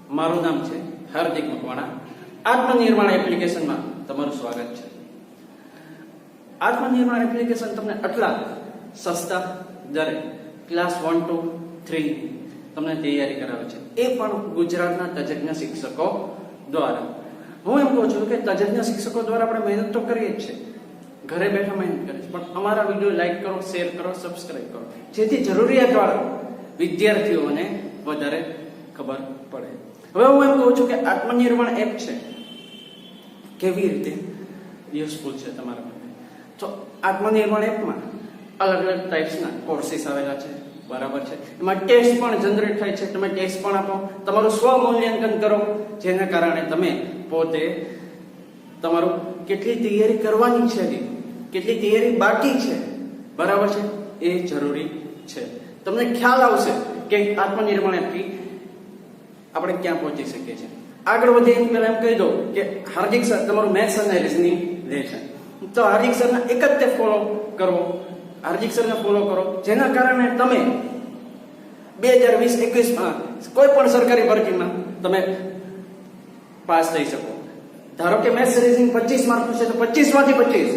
મારું નામ છે હાર્દિક મકવાણા. આત્મનિર્માણ એપ્લિકેશનમાં તમારું સ્વાગત છે. આત્મનિર્માણ એપ્લિકેશન તમને આટલા સસ્તા દરે ક્લાસ 1 to 3 તમને તૈયારી કરાવે છે, એ પણ ગુજરાતના તજજ્ઞ શિક્ષકો દ્વારા. હું એમ કહું છું કે તજજ્ઞ શિક્ષકો દ્વારા આપણે મહેનત તો કરીએ જ છે, ઘરે બેઠા મહેનત કરીએ છીએ, પણ અમારા વિડીયો લાઈક કરો, શેર કરો, સબસ્ક્રાઇબ કરો, જેથી જરૂરિયાતવાળા વિદ્યાર્થીઓને વધારે ખબર પડે. હવે હું એમ કહું છું કે આત્મનિર્માણ એપ છે કેવી રીતે યુઝફુલ છે તમારા માટે. તો આત્મનિર્માણ એપમાં અલગ અલગ ટાઈપ્સના કોર્સીસ આવેલા છે, બરાબર છે. એમાં ટેસ્ટ પણ જનરેટ થાય છે, તમે ટેસ્ટ પણ આપો, તમારું સ્વ મૂલ્યાંકન કરો, જેના કારણે તમે પોતે તમારું કેટલી તૈયારી કરવાની છે, કેટલી તૈયારી બાકી છે, બરાબર છે, એ જરૂરી છે. તમને ખ્યાલ આવશે કે આત્મનિર્માણ એપથી આપણે ક્યાં પહોંચી શકીએ છીએ. આગળ વધીએ એમ પહેલા એમ કહી દો કે હાર્દિક સર તમારું મેથ્સ અને રીઝનિંગ લે છે, તો હાર્દિક સરને એક જ તે ફોલો કરવો, હાર્દિક સરને ફોલો કરો, જેના કારણે તમે 2020-21માં કોઈ પણ સરકારી ભરતીમાં તમે પાસ થઈ શકો. ધારો કે મેથ્સ રીઝનિંગ 25 માર્કનું છે તો 25 માંથી 25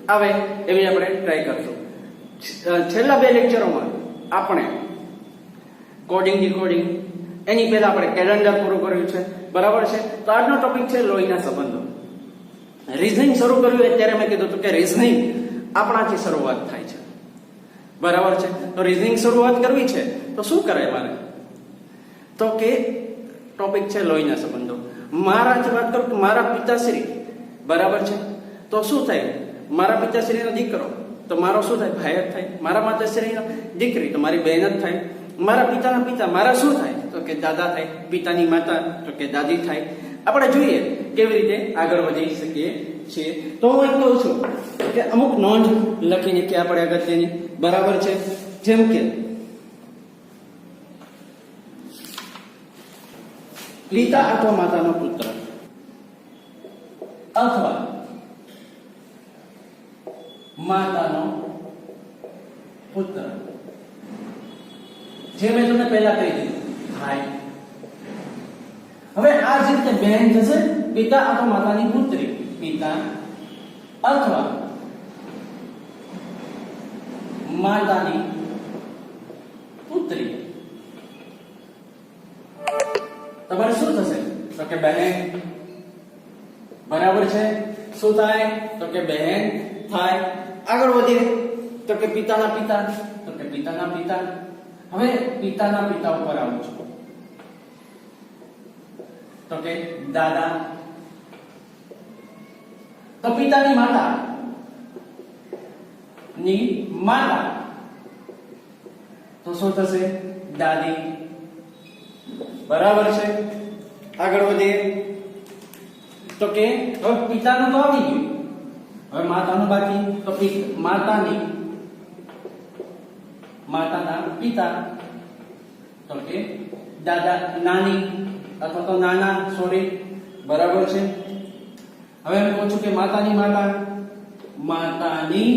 આવે એવી આપણે ટ્રાય કરશું. છેલ્લા 2 લેક્ચરોમાં આપણે કોડિંગ ડીકોડિંગ, એની પહેલા આપણે કેલેન્ડર પૂરું કર્યું છે, બરાબર છે. તો આજનો ટોપિક છે લોહીના સંબંધો. રીઝનિંગ શરૂ કર્યું અત્યારે મેં કીધું હતું કે રીઝનિંગ આપણાથી શરૂઆત થાય છે, બરાબર છે. તો રીઝનિંગ શરૂઆત કરવી છે તો શું કરાય મારે? તો કે ટોપિક છે લોહીના સંબંધો. મારાથી વાત કરું તો મારા પિતાશ્રી, બરાબર છે, તો શું થાય? મારા પિતાશ્રીનો દીકરો તો મારો શું થાય? ભાઈ જ થાય. મારા માતાશ્રીનો દીકરી તો મારી બહેન જ થાય. મારા પિતાના પિતા મારા શું થાય? તો કે દાદા થાય. પિતાની માતા તો કે દાદી થાય. આપણે જોઈએ કેવી રીતે આગળ વધી શકીએ છીએ. તો હું એમ કહું છું કે અમુક નોંધ લખીને કે આપણે અગત્યની, બરાબર છે. જેમ કે પિતા અથવા માતાનો પુત્ર અથવા માતાનો પુત્ર, જે મેં તમને પહેલા કહી દીધું ભાઈ. હવે આ જે રીતે બહેન થશે પિતા અથવા માતાની પુત્રી, પિતા અથવા માતાની પુત્રી. તમારે શું થશે? તો કે બહેન, બરાબર છે. શું થાય? તો કે બહેન થાય. આગળ વધીએ તો કે પિતાના પિતા, તો કે પિતાના પિતા. હવે પિતાના પિતા ઉપર આવું છું તો કે દાદા. તો પિતાની માતા ની માતા તો શું થશે? દાદી, બરાબર છે. આગળ વધીએ તો કે હવે પિતાનું તો આવી ગયું, હવે માતાનું બાકી. તો માતાના પિતા તો કે દાદા, નાની અથવા તો નાના, સોરી, બરાબર છે. હવે હું કહું છું કે માતાની માતા, માતાની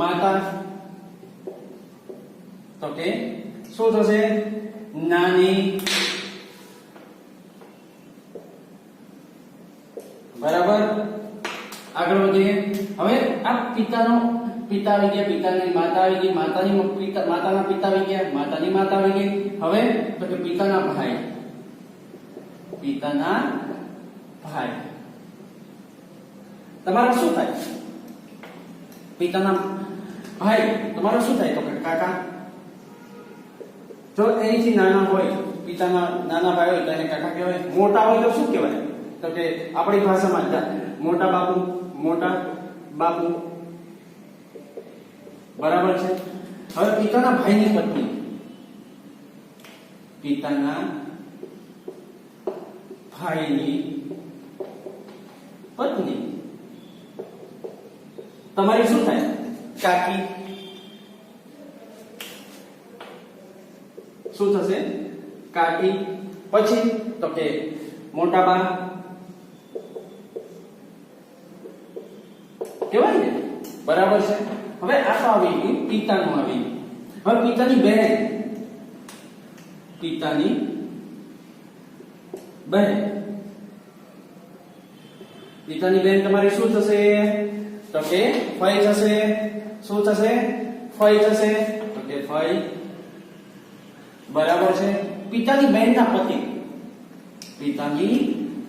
માતા તો કે શું થશે? નાની, બરાબર. આગળ વધીએ. હવે આ પિતાનો પિતા આવી ગયા, પિતાની માતા આવી ગઈ, માતાની પિતા, માતાના પિતા આવી ગયા, માતાની માતા આવી ગઈ. હવે તો કે પિતાના ભાઈ, પિતાના ભાઈ. તમારે શું થાય? પિતાના ભાઈ તમારે શું થાય? તો કે કાકા. જો એનીથી નાના હોય, પિતાના નાના ભાઈ હોય તો એને કાકા કહેવાય. મોટા હોય તો શું કહેવાય? તો કે આપણી ભાષામાં મોટા બાપુ, મોટા બાપુ, બરાબર છે. હવે પિતાના ભાઈની પત્ની, પિતાના ભાઈની પત્ની તમારી શું થાય? કાકી. શું થશે? કાકી. પછી તો કે મોટા બા કેવાય ને, બરાબર છે. હવે આ તો આવી ગયું પિતાનું આવી ગયું. હવે પિતાની બહેન, પિતાની બહેન. પિતાની બહેન તમારી શું થશે? તો કે ફઈ થશે. શું થશે? ફઈ થશે. તો કે ફઈ. બરાબર છે. પિતાની બહેનના પતિ. પિતાની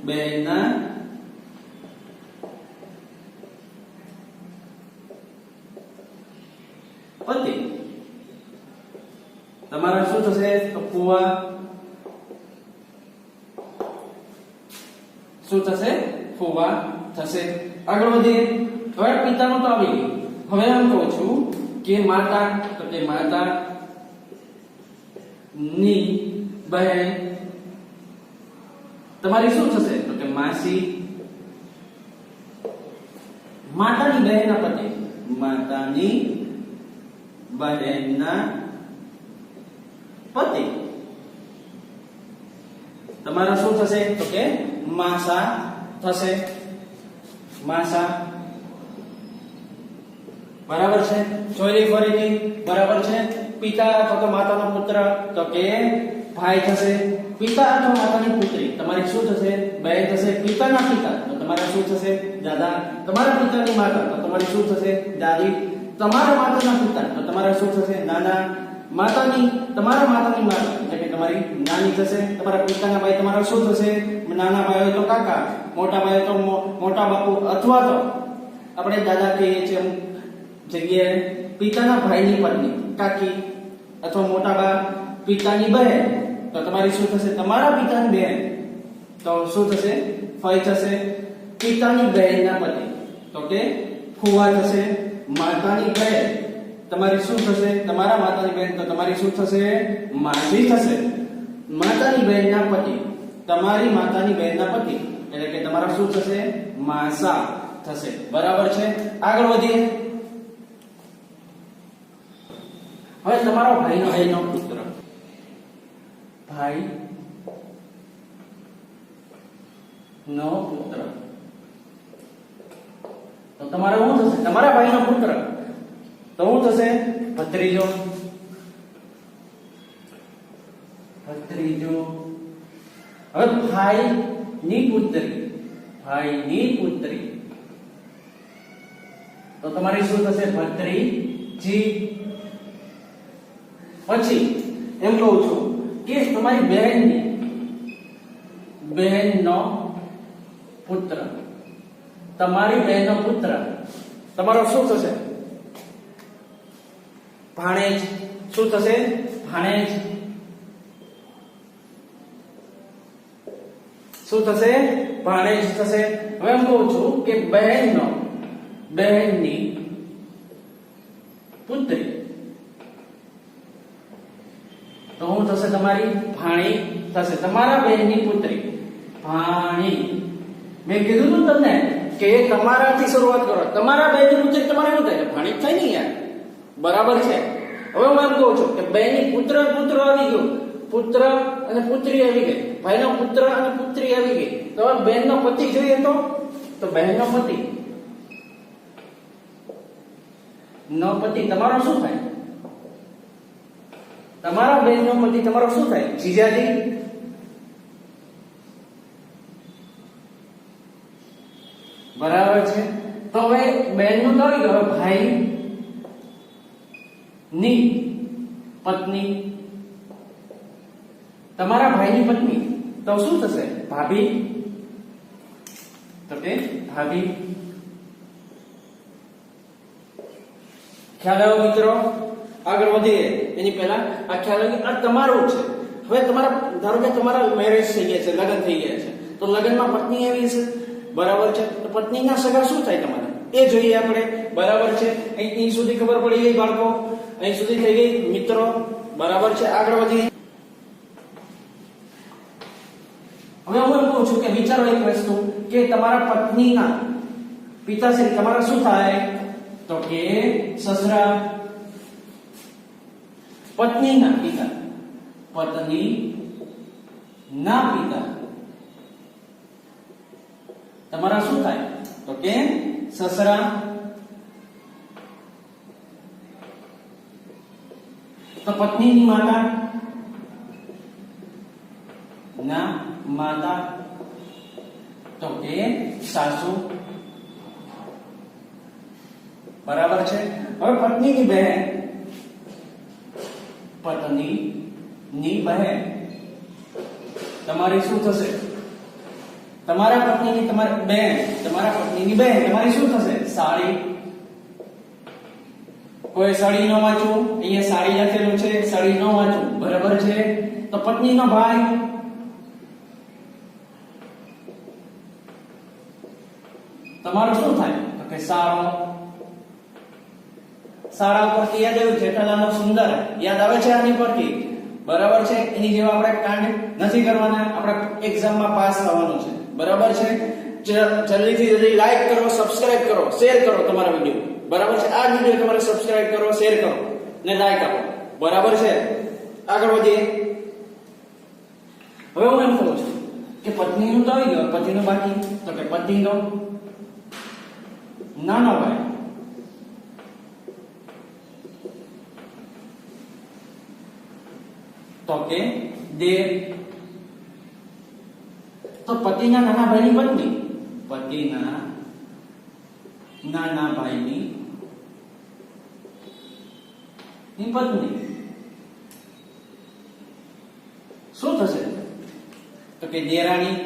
બહેનના પતિ તમારા શું થશે? તો ફુવા. શું થશે? ફુવા થશે. આગળ વધીએ. હવે પિતાનું તો આવી ગયું. હવે હું કહું છું કે માતા. તો કે માતા ની બહેન તમારી શું થશે? તો કે માસી. માતાની બહેનના પતિ. માતાની બહેનના પતિ તમારા શું થશે? તો કે માસા થશે. માસા. બરાબર છે. ચોરી ફરીથી. બરાબર છે. પિતા અથવા તો માતાનો પુત્ર. તો કે ભાઈ થશે. પિતા અથવા માતાની પુત્રી તમારી શું થશે? બહેન થશે. પિતાના પિતા તો તમારા શું થશે? દાદા. તમારા પિતાની માતા તો તમારી શું થશે? દાદી. તમારા માતાના પિતા તો તમારા શું થશે? નાના. માતાની તમારા માતાની માતા એટલે કે તમારી નાની થશે. તમારા પિતાના ભાઈ તમારા શું થશે? નાના ભાઈ હોય તો કાકા, મોટા ભાઈ હોય તો મોટા બાપુ, અથવા તો આપણે દાદા કહીએ છીએ જગ્યાએ પિતાના ભાઈની પત્ની કાકી અથવા મોટા બા. પિતાની બહેન તો તમારી શું થશે? તમારા પિતાની બહેન તો શું થશે? ફઈ થશે. પિતાની બહેનના પતિ તો કે ફુવા થશે. માતાની બહેન તમારી શું થશે? તમારા માતાની બહેન તો તમારી શું થશે? માસી થશે. માતાની બહેનના પતિ તમારી માતાની બહેનના પતિ એટલે કે તમારા શું થશે? માસા થશે. બરાબર છે. આગળ વધીએ. હવે તમારો ભાઈનો પુત્ર. ભાઈ નો પુત્ર તો તમારે શું થશે? તમારા ભાઈનો પુત્ર તો શું થશે? ભત્રીજો. ભત્રીજો. હવે ભાઈની પુત્રી. ભાઈની પુત્રી તો તમારી શું થશે? ભત્રીજી. પછી એમ કહું છું કે તમારી બહેનનો પુત્ર. તમારી બહેનનો પુત્ર તમારો શું થશે? ભાણેજ. શું થશે? ભાણેજ. શું થશે? ભાણેજ થશે. હવે એમ કહું છું કે બહેનની પુત્રી તો શું થશે? તમારી ભાણી થશે. તમારા બહેનની પુત્રી ભાણી. મેં કીધું તું તમને કે તમારાથી શરૂઆત કરો. તમારા બહેનની પુત્રી તમારે શું થાય? ભાણી થાય ને યાર. બરાબર છે. હવે હું એમ કહું છું કે બહેનની પુત્ર આવી ગયો. પુત્ર અને પુત્રી આવી ગઈ. ભાઈનો પુત્ર અને પુત્રી આવી ગઈ. તો હવે બહેનનો પતિ જોઈએ તો બહેનનો પતિ નો પતિ તમારો શું થાય? તમારા બહેનનો પતિ તમારો શું થાય? જીજાજી. બરાબર છે. તો હવે બહેનનું તો આવી ગયું. હવે ભાઈ ની પત્ની. તમારા ભાઈની પત્ની તો શું થશે? ભાભી. તો કે ભાભી. ખ્યાલ આવ્યો મિત્રો? આગળ વધીએ એની પહેલા આ ખ્યાલ આવ્યો આ તમારું છે. હવે તમારા ધારો કે તમારા મેરેજ થઈ ગયા છે, લગ્ન થઈ ગયા છે, તો લગ્નમાં પત્ની આવી છે. બરાબર છે. તો પત્નીના સગા શું થાય તમારે એ જોઈએ આપણે. બરાબર છે. અહીં સુધી ખબર પડી ગઈ બાળકો? અહીં સુધી થઈ ગઈ મિત્રો? બરાબર છે. આગળ વધીએ. હવે હું એમ કહું છું કે વિચારો એક વસ્તુ કે તમારા પત્નીના પિતાશ્રી તમારા શું થાય? તો કે સસરા. પત્નીના પિતા. પત્નીના પિતા તમારા શું થાય? તો કે સસરા. તો પત્નીની માતા. ના માતા, તો કે સાસુ, બરાબર છે। હવે પત્નીની બહેન, પત્નીની બહેન, તમારી શું થશે? તમારા પત્નીની તમારી બહેન, તમારા પત્નીની બહેન તમારી શું થશે? સાળી। કોઈ સાડી ન વાંચવું, અહીંયા સાડી લખેલું છે, સાડી ન વાંચવું, બરાબર છે। તો પત્નીનો ભાઈ, તમારું શું થાય? તો કે સાળો। શાળા ઉપરથી યાદ આવ્યું જેઠાલાલનો સુંદર, યાદ આવે છે આની પરથી, બરાબર છે। એની જેવા આપણે કાંડ નથી કરવાના, આપણે એક્ઝામમાં પાસ થવાનું છે, બરાબર છે। જલ્દીથી જલ્દી લાઈક કરો, સબસ્ક્રાઇબ કરો, શેર કરો તમારા વિડિયો, બરાબર છે। આ વિડિયો તમારે સબસ્ક્રાઇબ કરો, શેર કરો ને લાઈક આપો, બરાબર છે। આગળ વધીએ। હવે હું એમ કહું છું કે પત્નીનું તો આવી ગયું, પતિનું બાકી, તો કે પતિનો નાનો ભાઈ, તો કે દેર। તો પતિના નાના ભાઈની પત્ની, પતિના નાના ભાઈની પત્ની શું થશે? તો કે દેરાણી,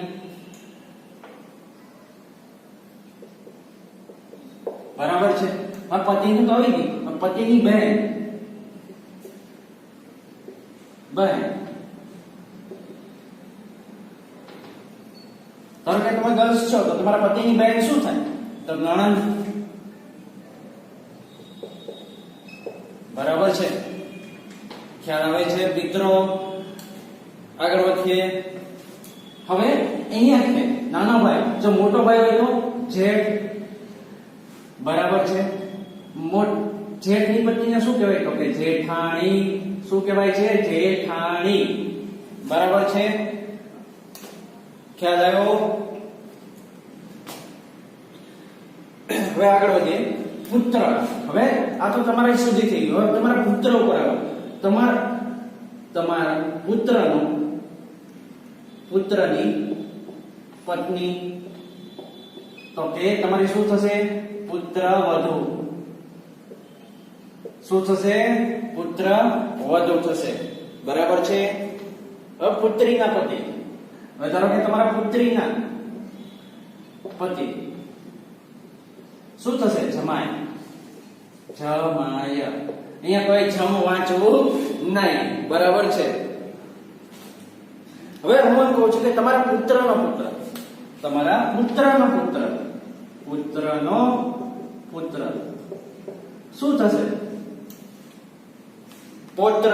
બરાબર છે। હવે પતિનું તો આવી ગયું, પતિની બહેન, બહેન, ધારો કે તમે ગર્લ્સ છો તો તમારા પતિની બહેન શું થાય? તો નણંદ, બરાબર છે। ખ્યાલ આવે છે મિત્રો? આગળ વધીએ। હવે અહીંયા છે નાનો ભાઈ, જો મોટો ભાઈ હોય તો જેઠ, બરાબર છે। જેઠની પત્નીને શું કહેવાય? તો કે જેઠાણી। શું કહેવાય છે? જેઠાણી, બરાબર છે। ખ્યાલ આવ્યો? હવે આગળ વધીએ। પુત્ર, હવે આ તો તમારી સુધી થઈ ગયું, હવે તમારા પુત્ર ઉપર આવો। તમારા પુત્રની પત્ની, તો કે તમારી શું થશે? પુત્ર વધુ। શું થશે? પુત્ર વધુ થશે, બરાબર છે। હવે પુત્રીના પતિ, હવે ધારો કે તમારા પુત્રીના પતિ શું થશે? જમાય, જમાય। અહીંયા કોઈ જમ વાંચવું નહીં, બરાબર છે। હવે હું એમ કહું છું કે તમારા પુત્રનો પુત્ર, તમારા પુત્રનો પુત્ર, પુત્રનો પુત્ર શું થશે? પૌત્ર,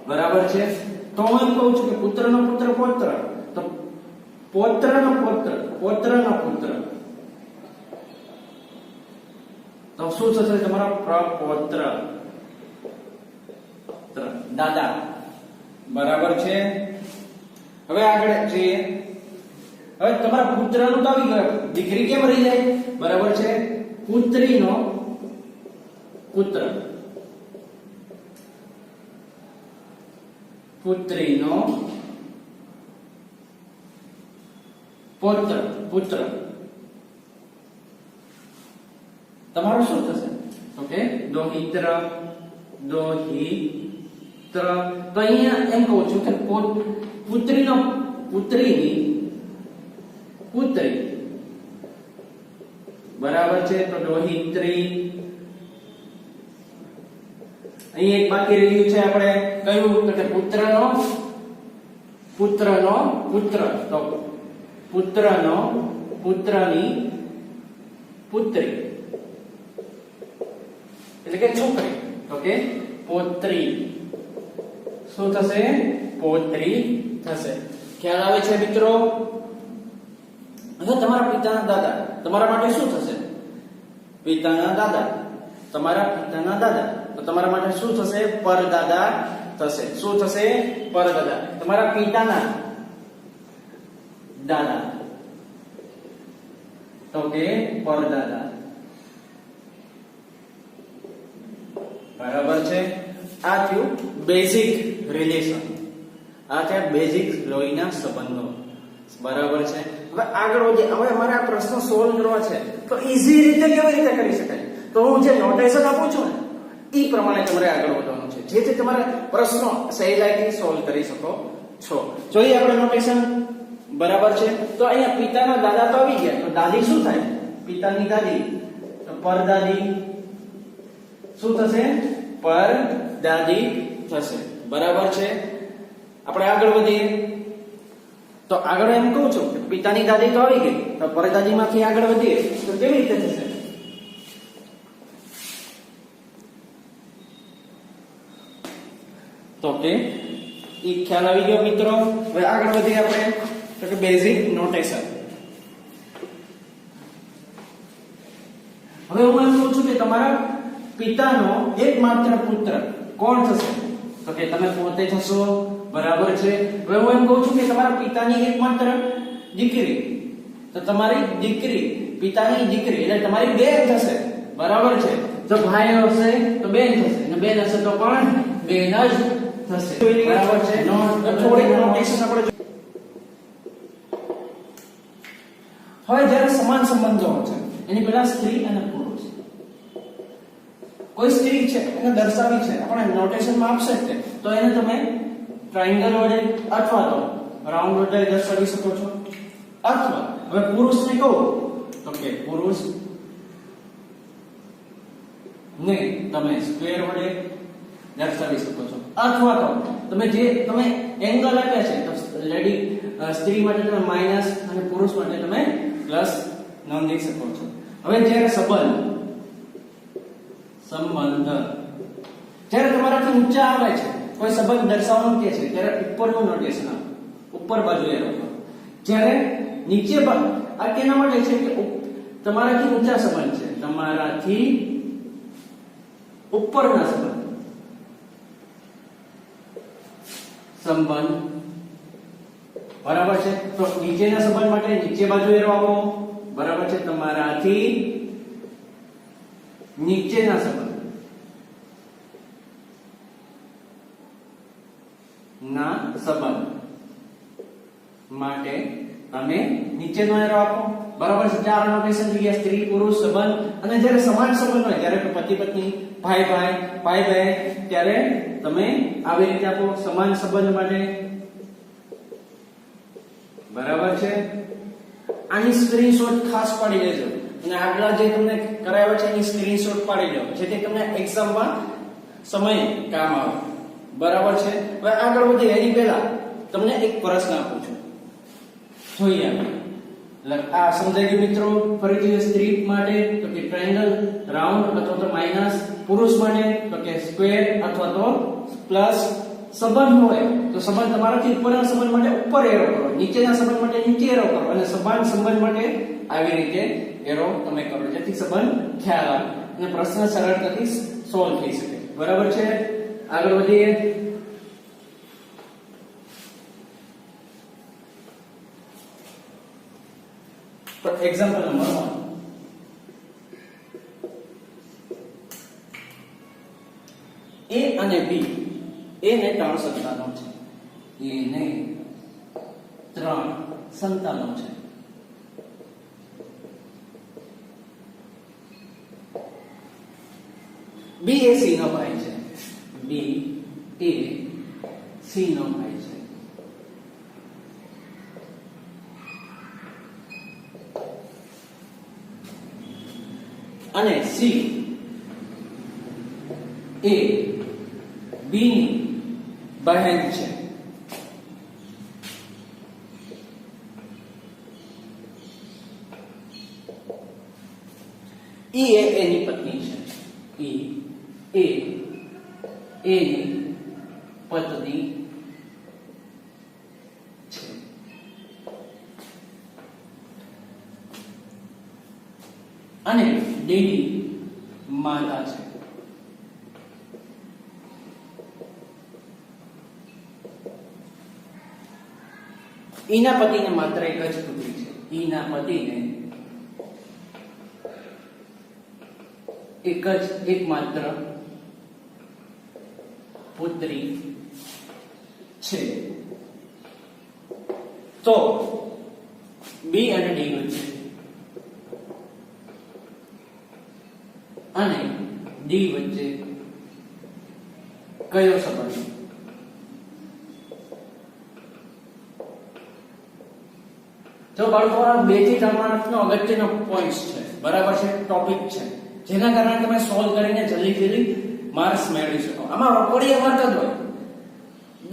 બરાબર છે। તો હું એમ કહું છું કે પુત્રનો પુત્ર પૌત્ર, તો પૌત્રનો પૌત્ર, પૌત્રનો પુત્ર, તો શું થશે? તમારા પ્રપૌત્ર, દાદા, બરાબર છે। હવે આગળ જઈએ। હવે તમારા પુત્રનું તો આવી ગયું, દીકરી કેમ રહી જાય? બરાબર છે। પુત્રીનો પુત્ર, પુત્રીનો પૌત્ર, પુત્ર, તમારું શું થશે? તો કે દોહિત્ર, દોહિત્ર। તો અહીંયા એમ કહું છું કે પુત્રીનો, પુત્રીની પુત્રી, બરાબર છે। તો દોહિત્રી। અહીં એક બાકી રહ્યું છે, આપણે કયું? તો કે પુત્રનો પુત્ર, તો પુત્રનો પુત્રની પુત્રી, એટલે કે છોકરી, તો કે પૌત્રી। શું થશે? પૌત્રી થશે। ખ્યાલ આવે છે મિત્રો? હવે તમારા પિતાના દાદા, તમારા માટે શું થશે? પિતાના દાદા, તમારા પિતાના દાદા, તો તમારા માટે શું થશે? પરદાદા થશે। શું થશે? પરદાદા। તમારા પિતાના દાદા, તો કે પરદાદા, બરાબર છે. આ થયું બેઝિક રિલેશન, આ છે બેઝિક લોહીના સંબંધો. બરાબર છે. હવે આગળ વધીએ. હવે અમારે આ પ્રશ્ન સોલ્વ કરવા છે તો ઈઝી રીતે કેવી રીતે કરી શકાય? તો હું જે નોટેશન આપું છું ને એ પ્રમાણે તમારે આગળ વધવાનું છે, જેથી તમારે પ્રશ્નો સહેલાઈથી સોલ્વ કરી શકો છો. જોઈએ આપણે નોટેશન. બરાબર છે. તો અહીંયા પિતાના દાદા તો આવી ગયા, તો દાદી શું થાય? પિતાની દાદી, તો પરદાદી શું થશે? પરદાદી થશે. બરાબર છે. આપણે આગળ વધીએ. તો આગળ એમ કહું છું કે પિતાની દાદી તો આવી ગઈ, તો પરદાદીમાંથી આગળ વધીએ તો કેવી રીતે થશે? તો કે ઈ ખ્યાલ આવી ગયો મિત્રો. હવે આગળ વધીએ આપણે તો કે બેઝિક નોટેશન. હવે હું એમ કહું છું કે તમારા પિતાનો એકમાત્ર પુત્ર કોણ થશે? તો કે તમે પોતે થશો. બરાબર છે. હવે હું એમ કહું છું કે તમારા પિતાની એકમાત્ર દીકરી, તો તમારી દીકરી, પિતાની દીકરી એટલે તમારી બેન થશે. બરાબર છે. જો ભાઈ હશે તો બેન થશે, અને બેન હશે તો પણ બેન જ થશે. બરાબર છે. થોડીક નોટેશન આપણે હવે જ્યારે સમાન સંબંધો છે એની પહેલા સ્ત્રી અને પુરુષ, કોઈ સ્ત્રી છે એને દર્શાવી છે આપણે નોટેશનમાં આપશે જ તો એને તમે ટ્રાયેંગલ વડે અથવા તો રાઉન્ડ વડે દર્શાવી શકો છો. અથવા હવે પુરુષને કહો તો કે પુરુષ ને તમે સ્ક્વેર વડે દર્શાવી શકો છો. અથવા તો તમે જે તમે એંગલ આપ્યા છે તો સ્ત્રી માટે તમે માઈનસ અને પુરુષ માટે તમે પ્લસ નોંધી શકો છો. હવે જ્યારે સંબંધ જ્યારે તમારાથી ઊંચા આવે છે, કોઈ સંબંધ દર્શાવવાનું કે છે ત્યારે ઉપરનું નોટેશન આપો, ઉપર બાજુએ રાખો. જ્યારે નીચે આ કેના માટે છે કે તમારાથી ઊંચા સંબંધ છે, તમારાથી ઉપરના સંબંધ. બરાબર છે. તો નીચેના સંબંધ માટે નીચે બાજુ એરો આપો. બરાબર છે. તમારાથી નીચેના સંબંધ માટે તમે નીચેનો એરો આપો. બરાબર છે. ચાર નોટેશન થઈ ગયા: સ્ત્રી પુરુષ સંબંધ. અને જ્યારે સમાન સંબંધ હોય ત્યારે પતિ પત્ની, ભાઈ ભાઈ, ભાઈ બહેન, ત્યારે તમે આવી રીતે આપો સમાન સંબંધ માટે. બરાબર છે. આની સ્ક્રીનશોટ ખાસ પાડી લેજો અને આગલા જે તમને કરાવ્યો છે એની સ્ક્રીનશોટ પાડી લો, જેથી તમને એક્ઝામમાં સમય કામ આવે. બરાબર છે. હવે આગળ વધીએ એની પહેલા તમને એક પ્રશ્ન આપું છું, જોઈએ આપણે. આ સમજાઈ ગયું મિત્રો? ફરીથી સ્ત્રી માટે તો કે ટ્રાયેંગલ, રાઉન્ડ અથવા તો માઈનસ, પુરુષ માટે તો કે સ્ક્વેર અથવા તો પ્લસ. સંબંધ હોય તો સંબંધ તમારાથી ઉપરના સંબંધ માટે ઉપર એરો કરો, નીચેના સંબંધ માટે નીચે એરો કરો, અને સમાન સંબંધ માટે આવી રીતે એરો તમે કરો, જેથી સંબંધ ખ્યાલ આવે અને પ્રશ્ન સરળતાથી સોલ્વ થઈ શકે. બરાબર છે. આગળ વધીએ. તો એક્ઝામ્પલ નંબર 1. A અને B, A ને 3 સંતાનો છે. A ને 3 સંતાનો છે. B એ C નો ભાઈ છે. B એ C નો ભાઈ છે. અને C એ B ની બહેન છે. E એ એની પત્ની છે. E એ એની પત્ની છે. અને D ની માતા છે. ઈના પતિને માત્ર એક જ પુત્રી છે. ઈના પતિને એકમાત્ર પુત્રી છે. તો બી અને ડી વચ્ચે અને ડી વચ્ચે કયો સંબંધ? તો બાળકો આ 2 થી 3 માર્કનો અગત્યનો પોઈન્ટ છે, બરાબર છે, ટોપિક છે, જેના કારણે તમે સોલ્વ કરીને જલ્દી માર્ક્સ મેળવી શકો. આમાં 20 માર્ક જ હોય,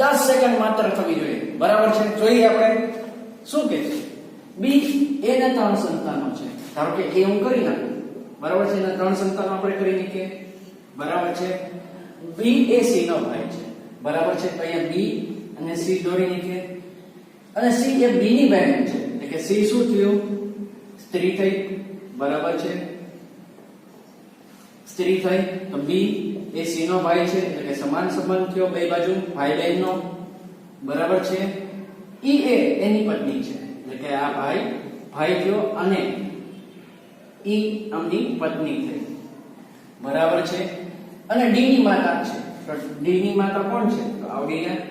10 સેકન્ડ માત્ર થવી જોઈએ, બરાબર છે. જોઈએ આપણે શું કે છે. બી એ ના 3 સંતાનો છે. ધારો કે એ હું કરી નાખું, બરાબર છે, એના 3 સંતાનો આપણે કરી નાખીએ, બરાબર છે. બી એ સી નો ભાઈ છે, બરાબર છે. તો અહીંયા બી અને સી દોરી નાખીએ, અને સી એ બી ની બહેન છે, એટલે કે સી શું થયું? સ્ત્રી થઈ, બરાબર છે, સ્ત્રી થઈ. તો બી એ સી નો ભાઈ છે, એટલે કે સમાન સંબંધ થયો બે બાજુ, ભાઈ બહેન નો, બરાબર છે. ઈ એ એની પત્ની છે, એટલે કે આ ભાઈ થયો અને ઈ આમની પત્ની થઈ, બરાબર છે. અને ડી ની માતા છે. તો ડી ની માતા કોણ છે? તો આવડી ગયા,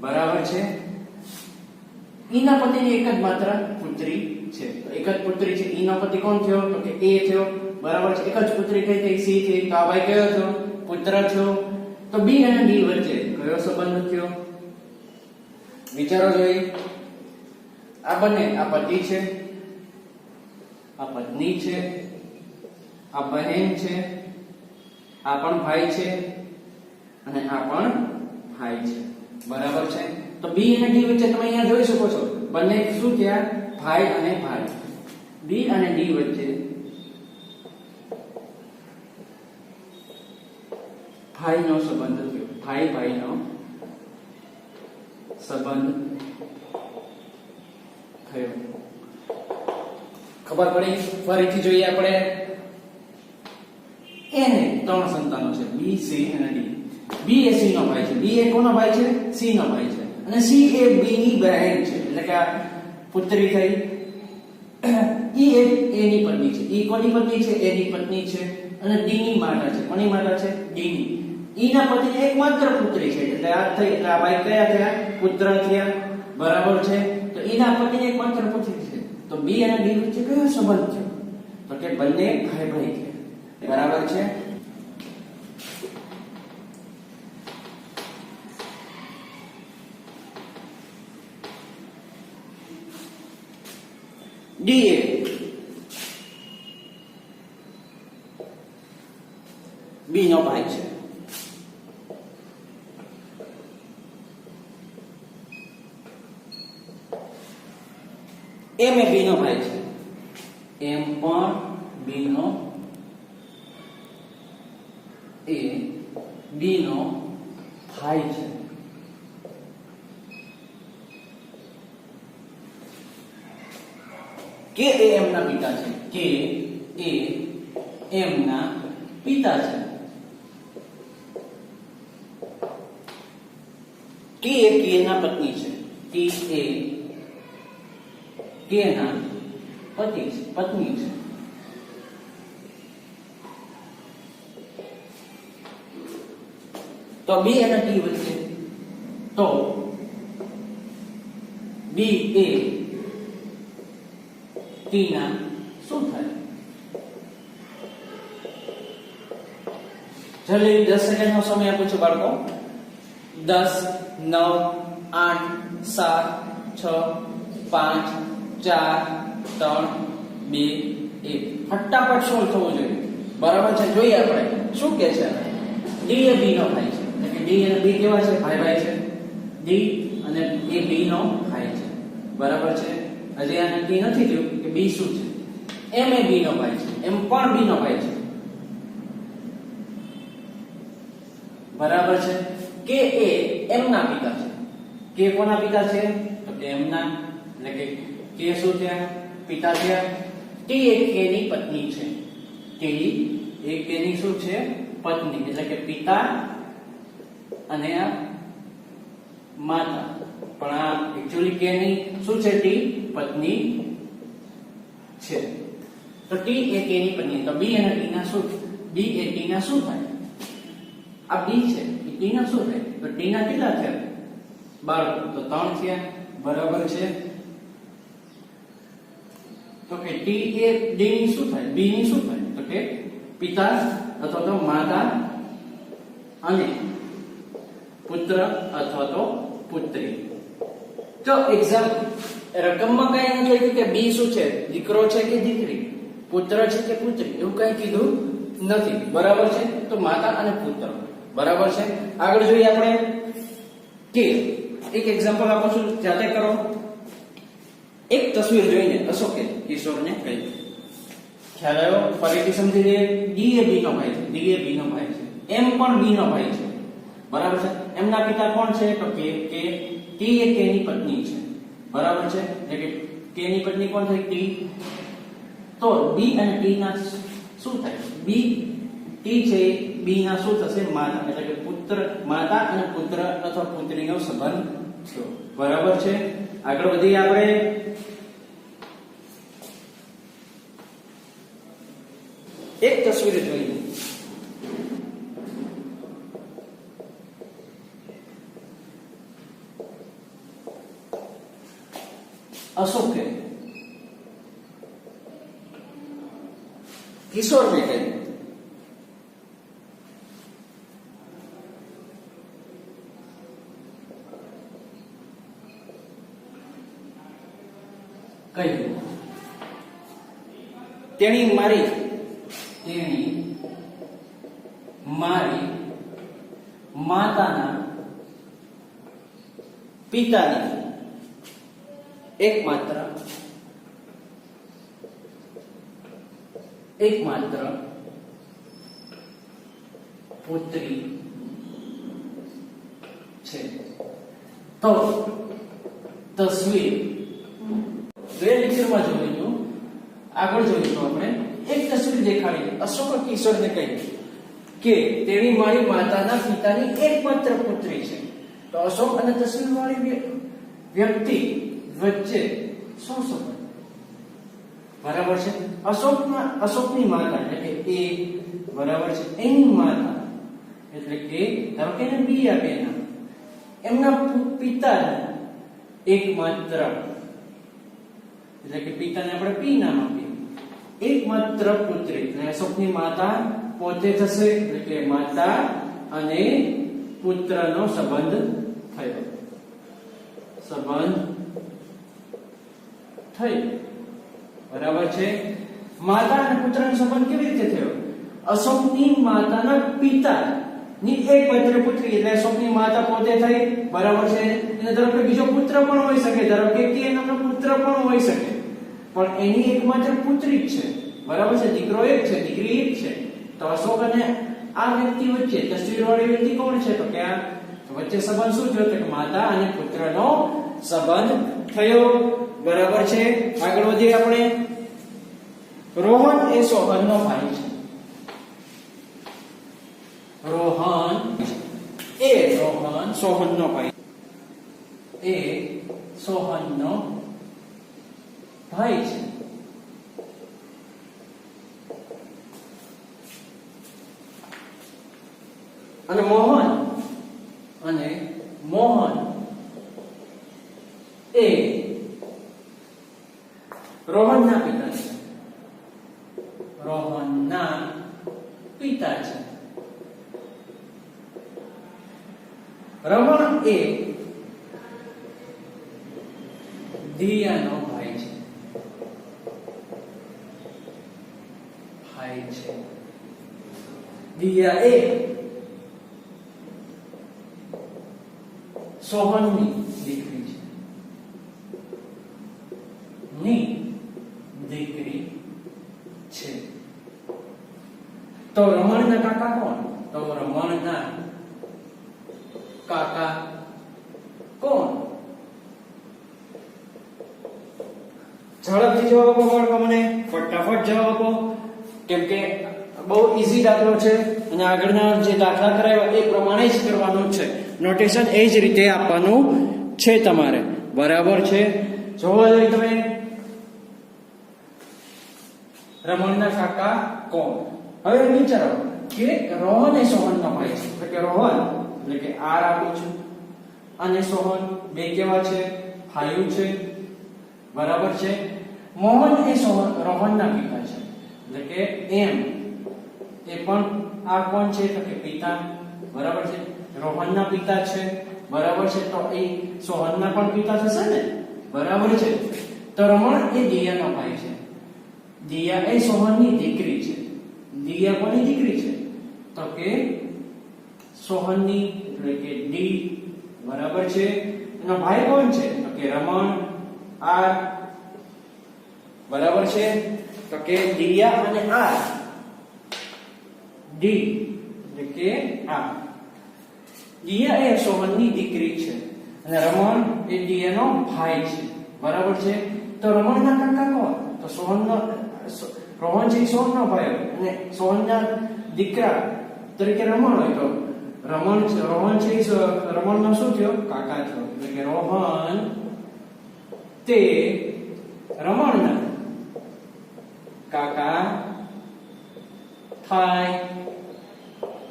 બરાબર છે. ઈ ના પતિની એક જ માત્ર પુત્રી છે. તો એક જ પુત્રી છે. ઈ નો પતિ કોણ થયો? તો કે એ થયો, બરાબર છે. એક જ પુત્રી થઈ, તો સી થઈ. તો આ ભાઈ કયો થયો? પુત્ર થયો. તો બી અને ડી વચ્ચે કયો સંબંધ થયો? વિચારો જોઈએ. આ બંને, આ પતિ છે, આ પત્ની છે, આ બહેન છે, આ પણ ભાઈ છે, અને આ પણ ભાઈ છે, બરાબર છે. તો બી અને ડી વચ્ચે તમે અહીંયા જોઈ શકો છો, બંને શું થયા? ભાઈ અને ભાઈ. બી અને ડી વચ્ચે ભાઈનો સંબંધ થયો, ભાઈનો સંબંધ થયો. ખબર પડી? ફરીથી જોઈએ આપણે. એને 3 સંતાનો છે, બી, સી અને ડી. બી એ સી નો ભાઈ છે. બી એ કોનો ભાઈ છે? સી નો ભાઈ છે. અને સી એ બી ની બહેન છે, એટલે કે આ પુત્રી થઈ. ઈ એ ની પત્ની છે. ઈ કોની પત્ની છે? એ ની પત્ની છે. અને ડી ની માતા છે. કોની માતા છે? ડી ની. ઈ ના પતિની એકમાત્ર પુત્રી છે, એટલે આ થઈ, એટલે આ ભાઈ કયા થયા? પુત્ર થયા, બરાબર છે. તો ઈ ના પતિની એકમાત્ર પુત્રી છે. તો બી અને ડી વચ્ચે કયો સંબંધ છે? તો કે બંને ભાઈ છે, બરાબર છે. ડી એ બી નો ભાઈ છે. એમ એ બી નો ભાઈ છે. એમ પણ બી નો, એ બી નો ભાઈ છે. કે એ એમના પિતા છે. કે એ એમના પિતા છે. ટી એ કે ના પત્ની છે. ટી એ કે ના પત્ની છે. તો બી અને ટી વચ્ચે, તો બી એ ટી ના શું થાય? જલ્દી 10 સેકન્ડ નો સમય આપું છું બાળકો. 10, 9, 8, 7, 6, 5, 4, 3, 2, 1. ફટાફટ સોલ્વ થવું જોઈએ, બરાબર છે. જોઈએ આપણે શું કે છે. ડી એ બી નો ભાઈ છે, એટલે કે ડી અને બી કેવા છે? ભાઈ છે. ડી અને એ બી નો ભાઈ છે, બરાબર છે. હજી આને ડી નથી થયું કે બી શું છે. એમ એ બી નો ભાઈ છે. એમ પણ બી નો ભાઈ છે, બરાબર છે. કે એ એમના પિતા છે. કે કોના પિતા છે? તો કે એમના, એટલે કે શું થયા? પિતા થયા. ટી એ કે ની પત્ની છે. ટી એ કે ની શું છે? પત્ની, એટલે કે પિતા અને આ માતા. પણ આ એક્ચ્યુઅલી કે ની શું છે? ટી પત્ની છે. તો ટી એ કે ની પત્ની. તો બી અને ટી ના શું? બી એ ટી ના શું થાય? આ બી છે એ ટી ના શું થાય તો ટી ના કેટલા થયા બાળકો તો 3 થયા બરાબર છે તો કે ટી એ ડી ની શું થાય બી ની શું થાય તો કે પિતા અથવા તો માતા અને પુત્ર અથવા તો પુત્રી તો એક્ઝામ રકમમાં કઈ નથી લખ્યું કે બી શું છે દીકરો છે કે દીકરી પુત્ર છે કે પુત્રી એવું કઈ કીધું નથી બરાબર છે તો માતા અને પુત્ર બરાબર છે આગળ જોઈએ આપણે કે એક એક્ઝામ્પલ આપું છું જાતે કરો એક તસવીર જોઈને અશોકે કિશોરને કહ્યું ખ્યાલ આવ્યો ફરીથી સમજી લઈએ ડી એ બી નો ભાઈ છે ડી એ બી નો ભાઈ છે એમ પણ બી નો ભાઈ છે બરાબર છે એમના પિતા કોણ છે તો કે ટી એ કે ની પત્ની છે બરાબર છે એટલે કે કે ની પત્ની કોણ થઈ ટી તો બી અને ટી ના શું થાય બી ટી છે બી ના શું થશે માતા એટલે કે પુત્ર માતા અને પુત્ર અથવા પુત્રીનો સંબંધ છે બરાબર છે આગળ વધીએ આપણે એક તસવીર જોઈએ અશોકે કિશોરને કહ્યું તેણી મારી માતાના પિતાની એકમાત્ર પુત્રી છે તો તસવીર બે લેક્ચરમાં જોઈશું આગળ જોઈશું આપણે એક તસવીર દેખાડી અશોક કિશોરને કહ્યું કે તેણી મારી માતાના પિતાની એકમાત્ર પુત્રી છે તો અશોક અને તસવીર વાળી વ્યક્તિ વચ્ચે શું સંબંધ બરાબર છે અશોકની માતા એટલે કે એ બરાબર છે એની માતા એટલે કે ધારો કે એને બી આપે એમના પિતા એકમાત્ર એટલે કે પિતાને આપણે પી નામ આપીએ એકમાત્ર પુત્રી એટલે અશોકની માતા પોતે થશે એટલે કે માતા અને પુત્રનો સંબંધ થયો બરાબર છે માતા અને પુત્રનો સંબંધ કેવી રીતે થયો અશોકની માતાના પિતા ની એકમાત્ર પુત્રી એટલે અશોકની માતા પોતે થઈ બરાબર છે અને ધારો કે બીજો પુત્ર પણ હોઈ શકે ધારો કે નામનો પુત્ર પણ હોઈ શકે પણ એની એકમાત્ર પુત્રી જ છે બરાબર છે દીકરો એક છે દીકરી એક છે તો અશોક અને આ વ્યક્તિ વચ્ચે તસવીરવાળી વ્યક્તિ કોણ છે તો કે આ વચ્ચે સંબંધ શું થયો તો કે માતા અને પુત્રનો સંબંધ થયો બરાબર છે આગળ વધીએ આપણે રોહન એ સોહનનો ભાઈ છે રોહન સોહનનો ભાઈ છે અને મોહન એ રોહનના પિતા છે રમણ એ દિયાનો ભાઈ છે દિયા એ સોહનની દીકરી છે તો રમણના કાકા કોણ તો રમણના કાકા કોણ ઝડપથી જવાબ આપો મને ફટાફટ જવાબ આપો કેમ કે બહુ ઈઝી દાખલો છે અને આગળના જે દાખલા કરાવ્યા એ પ્રમાણે જ કરવાનું છે નોટેશન એ જ રીતે આપવાનું છે તમારે બરાબર છે જોવા જોઈએ તમે રમણના કાકા કોણ હવે વિચારો કે રોહન એ સોહનનો ભાઈ છે, એટલે કે રોહન એટલે કે આર આપું છું અને સોહન બે કેવા છે? ભાઈઓ છે, બરાબર છે. મોહન એ રોહનના પિતા છે, એટલે કે એમ એ પણ આ કોણ છે? તો કે પિતા, બરાબર છે. રોહનના પિતા છે, બરાબર છે, તો એ સોહનના પણ પિતા થશે ને, બરાબર છે. તો રમણ એ દિયાનો ભાઈ છે, દિયા એ સોહનની દીકરી છે. દિયા કોની દીકરી છે? તો કે સોહનની, એટલે કે ડી, બરાબર છે. એનો ભાઈ કોણ છે? તો કે રમણ આર, બરાબર છે. તો કે દિયા અને આર, ડી એટલે કે આ. દિયા એ સોહનની દીકરી છે અને રમણ એ દિયાનો ભાઈ છે, બરાબર છે. તો રમણના કાકા કોણ? તો સોહનનો રોહન છે સોહનનો ભાઈ અને સોહનના દીકરા તરીકે રમણ હોય તો રોહન છે રમણનો શું થયો? કાકા થયો, એટલે કે રોહન તે રમણના કાકા થાય.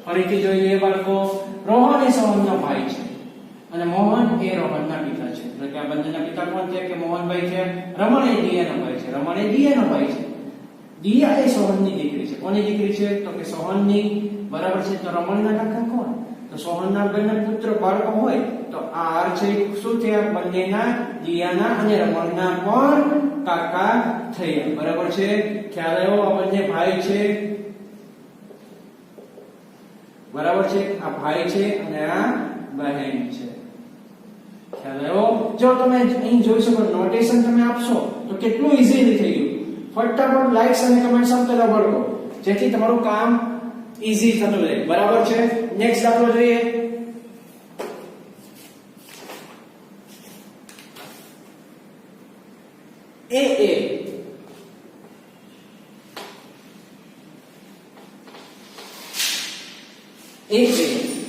ફરીથી જોઈએ બાળકો, રોહન એ સોહનનો ભાઈ છે અને મોહન એ રોહનના પિતા છે, એટલે કે આ બંનેના પિતા કોણ છે? કે મોહનભાઈ છે. રમણ એ દિયાનો ભાઈ છે, રમણ એ દિયાનો ભાઈ છે. દિયા એ સોહનની દીકરી છે. કોની દીકરી છે? તો કે સોહનની, બરાબર છે. તો રમણના કાકા કોણ? તો સોહનના બંને પુત્ર બાળકો હોય તો આર છે શું થયા? બંનેના દિયાના અને રમણના પણ કાકા થયા, બરાબર છે. ખ્યાલ આવ્યો? આ બંને ભાઈ છે, બરાબર છે. આ ભાઈ છે અને આ બહેન છે. ખ્યાલ આવ્યો? જો તમે અહીં જોઈ શકો, નોટેશન તમે આપશો તો કેટલું ઈઝીલી થઈ ગયું. ફટાફટ લાઈક્સ અને કમેન્ટ્સ આપતા જાઓ બાળકો, જેથી તમારું કામ ઈઝી થતું રહે, બરાબર છે. નેક્સ્ટ દાખલો જોઈએ. એ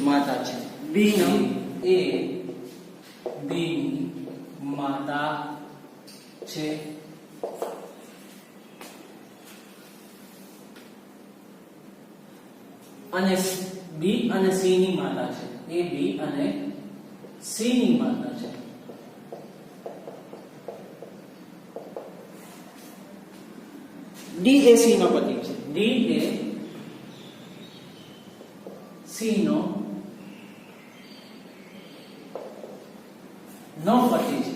માતા છે, બી માતા છે અને બી અને સી ની માતા છે. એ બી અને સી ની માતા છે. ડી એ સી નો પતિ છે. ડી એ સી નો પતિ છે.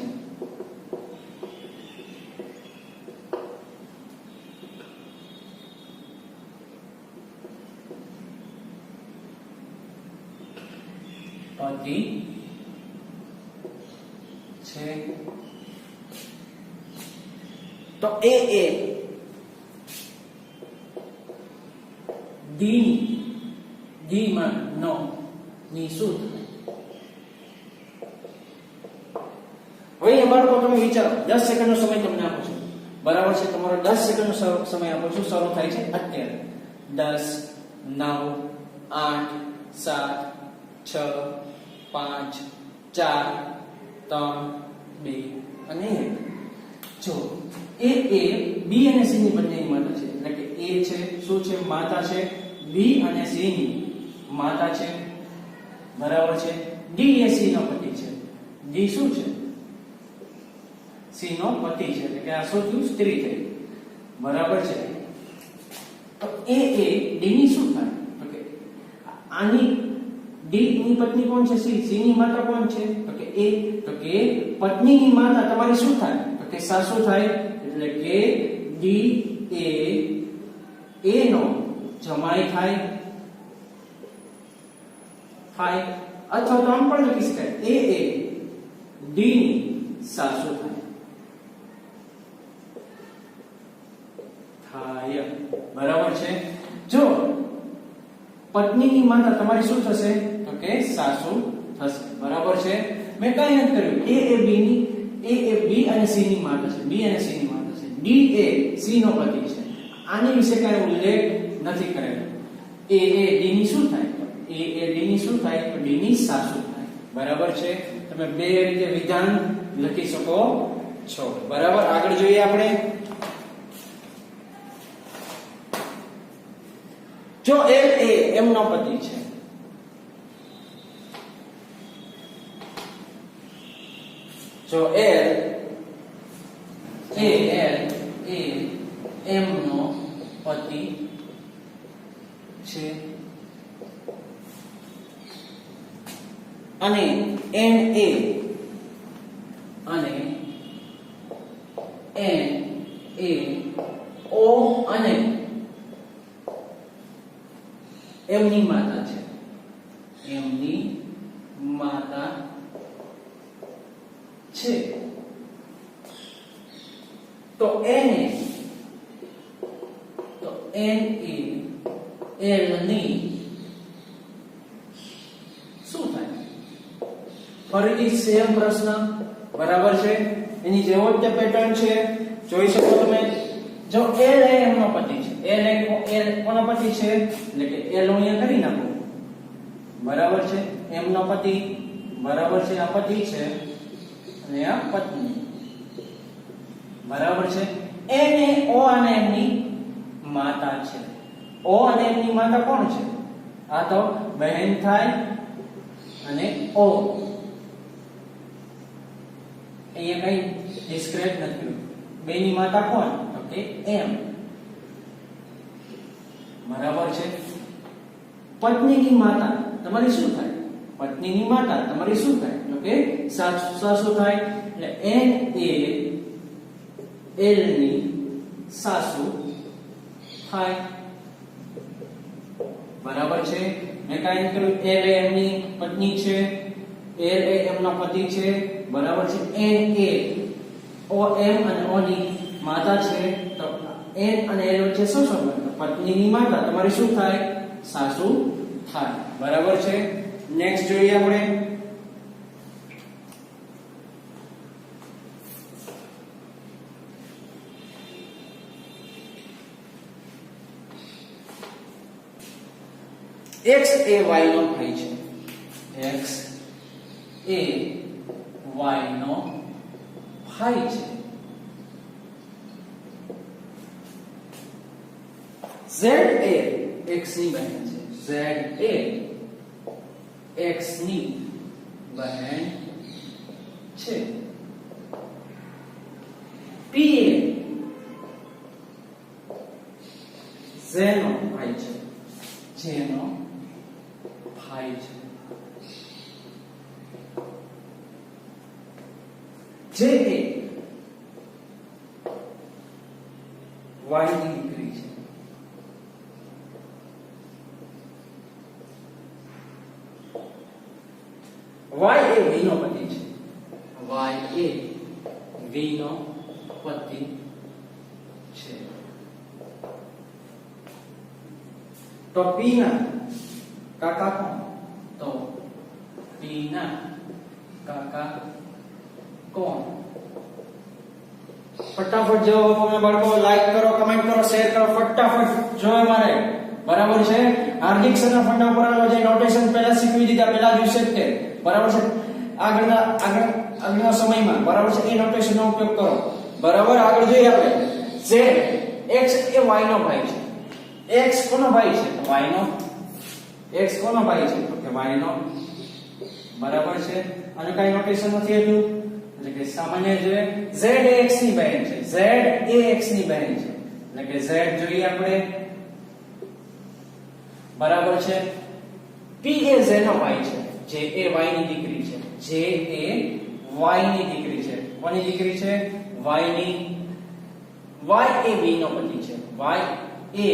પતિ છે. તો એ ડી માં નો ની શું થાય? હવે બાળકો તમે વિચારો, 10 સેકન્ડનો સમય તમને આપું છું, બરાબર છે. તમારો 10 સેકન્ડનો સમય આપું છું. શરૂ થાય છે અત્યારે. 10 9 8 7 6 5 4 3 2 અને 1. જો એ બી અને સી ની બંનેની માતા છે, એટલે કે એ છે શું છે? માતા છે. બી અને સી ની માતા છે, બરાબર છે. ડી એ સી નો પતિ છે. ડી શું છે? સી નો પતિ છે, એટલે કે આ શું થયું? સ્ત્રી થઈ, બરાબર છે. તો એ ડી ની શું થાય? તો કે આની ડી ની પત્ની કોણ છે? સી. સી ની માતા કોણ છે? તો કે એ. તો કે પત્નીની માતા તમારી શું થાય? તો કે સાસુ થાય, એટલે કે ડી એ નો જમાઈ થાય. અથવા તો આમ પણ લખી શકાય, એ ડી ની સાસુ થાય, બરાબર છે. જો પત્નીની માતા તમારી શું થશે? તો કે સાસુ થશે, બરાબર છે. મેં કઈ નથી કર્યું. એ બી અને સી ની માતા છે. બી અને સી ની માતા છે. ડી એ સી નો પતિ છે. આની વિશે કઈ ઉલ્લેખ નથી કરેલો. એ ડી ની શું થાય? એ ડી ની શું થાય? તો ડી ની સાસુ થાય, બરાબર છે. તમે બે રીતે વિધાન લખી શકો છો, બરાબર. આગળ જોઈએ આપણે. જો L એ M નો પતિ છે, જો L એ M નો પતિ છે અને N એ O અને M ની માતા છે, M ની માતા છે, તો N એ L ની શું થાય? ફરીથી સેમ પ્રશ્ન, બરાબર છે, એની જેવો જ પેટર્ન છે, જોઈ શકો તમે. જો L એ M નો પતિ છે, L કોનો પતિ છે એટલે કે L હું અહીંયા કરી નાખું, બરાબર છે, M નો પતિ, બરાબર છે, આ પતિ છે અને આ પત્ની, બરાબર છે. N એ O અને M ની માતા છે. O અને M ની માતા કોણ છે? આ તો બહેન થાય અને O, અહીંયા કઈ ડિસ્ક્રેટ નથી, બે ની માતા કોણ? તો કે M, બરાબર છે. પત્નીની માતા તમારી શું થાય? પત્નીની માતા તમારી શું થાય? તો કે સાસુ થાય. એટલે N એ L ની સાસુ થાય, બરાબર છે. મેં કાઈ કર્યું, L એ M ની પત્ની છે, L એ M નો પતિ છે, બરાબર છે. N એ O M અને O ની માતા છે, તો N અને L વચ્ચે શું સંબંધ? પત્નીની માતા તમારી શું થાય? સાસુ થાય, બરાબર છે. નેક્સ્ટ જોઈએ આપણે. X એ Y નો ભાઈ છે, X એ Y નો ભાઈ છે. Z એ X ની બહેન છે, Z એ X ની બહેન છે. P એ Z નો ભાઈ છે, Z નો ભાઈ છે. J એ Y ની દીકરી છે, Y એ V નો પતિ છે, Y એ V નો પતિ છે. તો P ના કાકા કોણ? તો P ના કાકા કોણ? ફટાફટ જવાબ આપો બાળકો, લાઈક કરો, કમેન્ટ કરો, શેર કરો, ફટાફટ જોવે મારે, બરાબર છે. હાર્દિક સરના ફંડા ઉપર જે નોટેશન પહેલા શીખવી દીધા, પહેલા દિવસે જ તે, બરાબર છે. આગળના સમયમાં, બરાબર છે, એ નોટેશનનો ઉપયોગ કરો, બરાબર. આગળ જોઈએ આપણે. Z X એ Y નો ભાઈ છે. X કોનો ભાઈ છે? Y નો. X કોનો ભાઈ છે? તો કે Y નો, બરાબર છે. અને કઈ નોટેશન નથી એટલું, એટલે કે સામાન્ય જોઈએ. Z એ X ની બહેન છે, Z એ X ની બહેન છે, એટલે કે Z જોઈએ આપણે, બરાબર છે. P એ Z નો ભાઈ છે, J એ Y ની દીકરી છે, J એ Y ની દીકરી છે. કોની દીકરી છે? Y ની. Y એ V નો પતિ છે, Y એ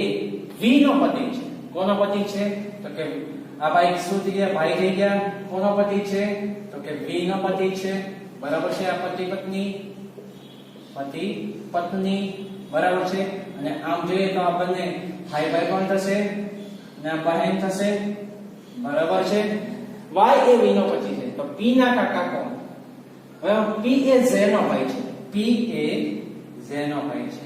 V નો પતિ છે. કોનો પતિ છે? તો કે આ ભાઈ શું થઈ ગયા? ભાઈ થઈ ગયા. કોનો પતિ છે? તો કે V નો પતિ છે, બરાબર છે. આ પતિ પત્ની, બરાબર છે. અને આમ જોઈએ તો આ બંને ભાઈ કોણ થશે? ને આ બહેન થશે, બરાબર છે. Y એ V નો પતિ છે, તો P ના કાકા કોણ? હવે P એ Z નો ભાઈ છે, P એ Z નો ભાઈ છે.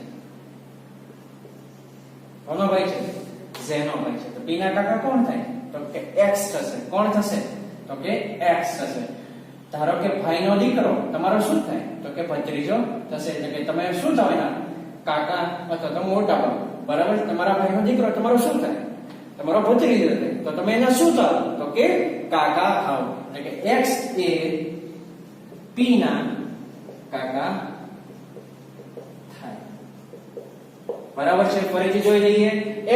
કોનો ભાઈ છે? Z નો ભાઈ છે. તો P ના કાકા કોણ થાય? તો કે X થશે. કોણ થશે? તો કે X થશે. ધારો કે ભાઈનો દીકરો તમારો શું થાય? તો કે ભત્રીજો થશે. એટલે કે તમે શું થવાના? કાકા અથવા તો મોટા બાપ, બરાબર. તમારા ભાઈનો દીકરો તમારો શું થાય? તો તમારો ભત્રીજો થાય. તો તમે એને શું થાવ? તો કે કાકા થાવ. એટલે કે x એ p ના કાકા થાય. બરાબર છે? ફરીથી જોઈ લઈએ.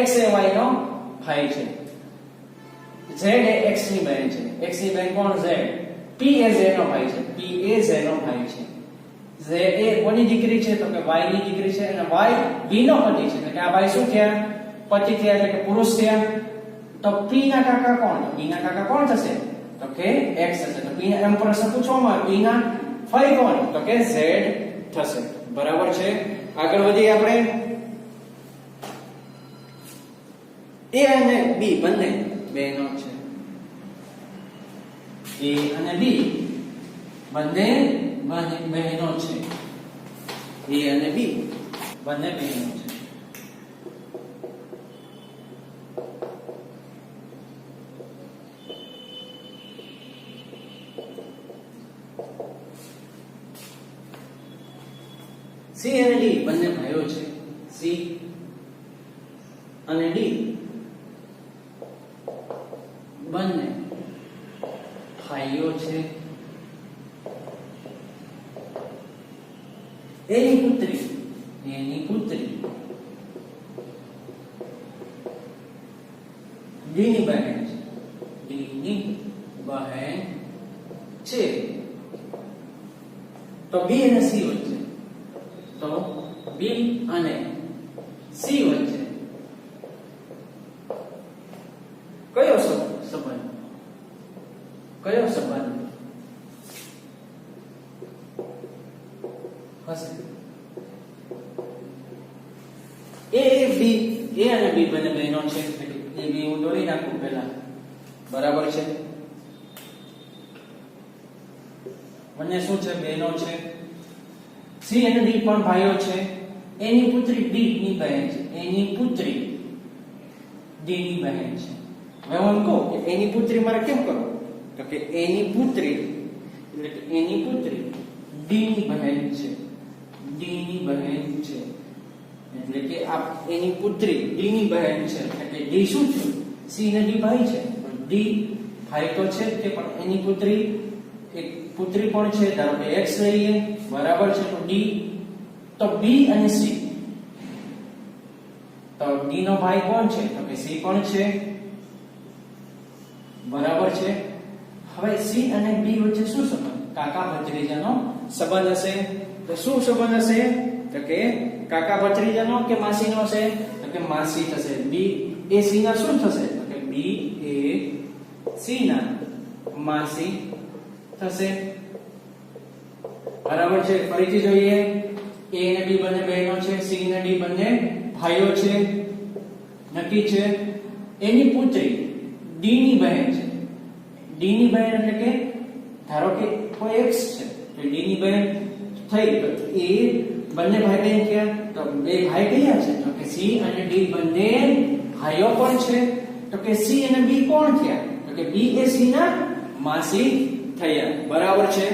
x એ y નો ભાઈ છે, z એ x ની બહેન છે. x ની બહેન કોણ? z. p એ z નો ભાઈ છે, p એ z નો ભાઈ છે. z એ કોની દીકરી છે? તો કે y ની દીકરી છે, અને y v નો પતિ છે. એટલે કે આ ભાઈ શું થયા? પતિ થયા, એટલે કે પુરુષ થયા. તો p ના કાકા કોણ? p ના કાકા કોણ થશે? તો કે x થશે. તો p ના એમ પ્રશ્ન પૂછવામાં p ના ફાઈ કોણ? તો કે z થશે. બરાબર છે? આગળ વધીએ આપણે. a અને b બંને બહેનો છે. a અને b બંને બહેનો છે. a અને b બંને બહેનો છે. c અને d બંને ભાઈઓ છે. c અને d બંને ભાઈઓ છે. એની પુત્રી d ની બહેન છે. તો b અને c વચ્ચે કયો સંબંધ હશે? a અને b બંને બહેનો છે. એ b હું દોરી નાખું પહેલા. બરાબર છે? બંને શું છે? બહેનો છે. c અને d પણ ભાઈઓ છે. એની પુત્રી d ની બહેન છે. એની પુત્રી d ની બહેન છે. હવે હું કહું કે એની પુત્રી મારે કેમ કરો? તો કે એની પુત્રી એટલે કે એની પુત્રી d ની બહેન છે. d ની બહેન છે એટલે કે આ એની પુત્રી d ની બહેન છે. એટલે કે d શું છે? c અને d ભાઈ છે. d ભાઈ તો છે કે પણ એની પુત્રી એક પુત્રી પણ છે. ધારો કે x લઈએ. બરાબર છે? તો d તો b અને c. તો d નો ભાઈ કોણ છે? તો કે c પણ છે. બરાબર છે? હવે c અને b વચ્ચે શું સંબંધ? કાકા ભત્રીજાનો સંબંધ હશે. તો શું સંબંધ હશે? તો કે કાકા ભત્રીજાનો કે માસીનો હશે? તો કે માસી થશે. b એ c ના શું થશે? તો કે b એ c ના માસી થશે. બરાબર છે? ફરીથી જોઈએ. a અને b બંને બહેનો છે. c અને d બંને ભાઈઓ છે. નક્કી છે? એની પુત્રી d ની બહેન છે. d ની બહેન એટલે કે ધારો કે કોઈ x છે તો d ની બહેન થઈ. તો એ બંને ભાઈ બહેન થયા. તો બે ભાઈ કયા છે? તો કે c અને d બંને ભાઈઓ પણ છે. તો કે c અને b કોણ થયા? તો કે b એ c ના માસી થયા. બરાબર છે?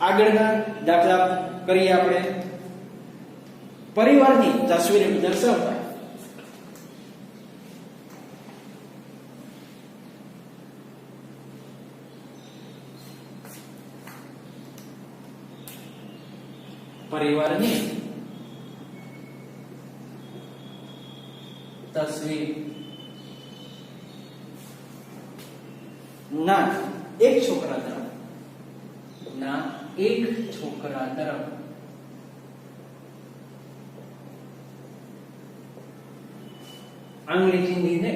આગળના દાખલા કરીએ આપણે. પરિવારની તસવીર દર્શાવતા પરિવારની તસવીર ના એક છોકરા તરફ આંગળી ચીંધીને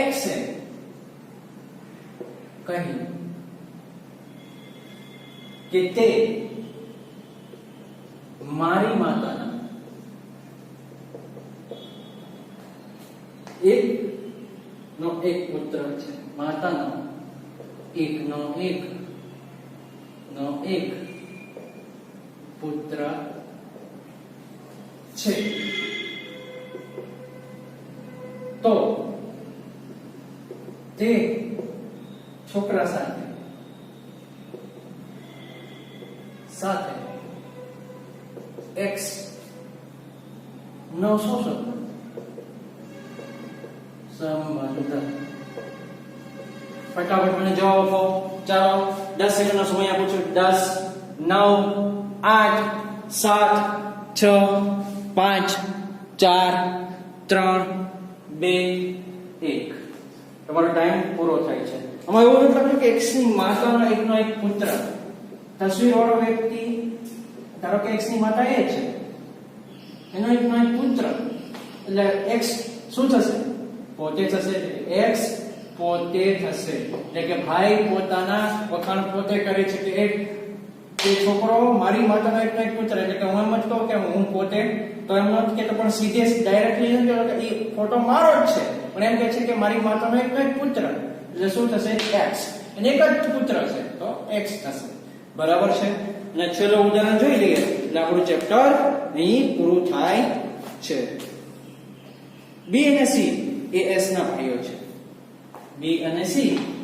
x એ કહ્યું કે તે મારી માતાના એક પુત્ર છે. માતાનો એકનો એક પુત્ર છે. તો તે છોકરા સાથે સાથે x નો શું સંબંધ? ફટાફટ મને જવાબ આપો. ચાલો 10 સેકન્ડનો સમય આપું છું. 10 9 8 7 6 5 4 3 2 1. તમારો ટાઈમ પૂરો થાય છે. આમાં એવું મતલબ છે કે x ની માતાનો એકનો એક પુત્ર, તસવીર વાળો વ્યક્તિ ધારો કે x ની માતા એ છે, એનો એકનો એક પુત્ર, એટલે x શું થશે? પોતે થશે. x પોતે થશે એટલે કે ભાઈ પોતાના વખાણ પોતે કરે છે કે એ છોકરો મારી માતાનો એકનો એક પુત્ર, એટલે કે હું એમ જ કહું કે હું પોતે, તો એમ નથી કહેતો પણ સીધે ડાયરેક્ટલી એમ કહેતો કે એ ફોટો મારો જ છે, પણ એમ કહે છે કે મારી માતાનો એકનો એક પુત્ર, એટલે શું થશે? x. અને એક જ પુત્ર છે તો x થશે. બરાબર છે. અને છેલ્લું ઉદાહરણ જોઈ લઈએ એટલે આપણું ચેપ્ટર અહીં પૂરું થાય છે. b અને c એ s ના ભાઈઓ છે. b અને c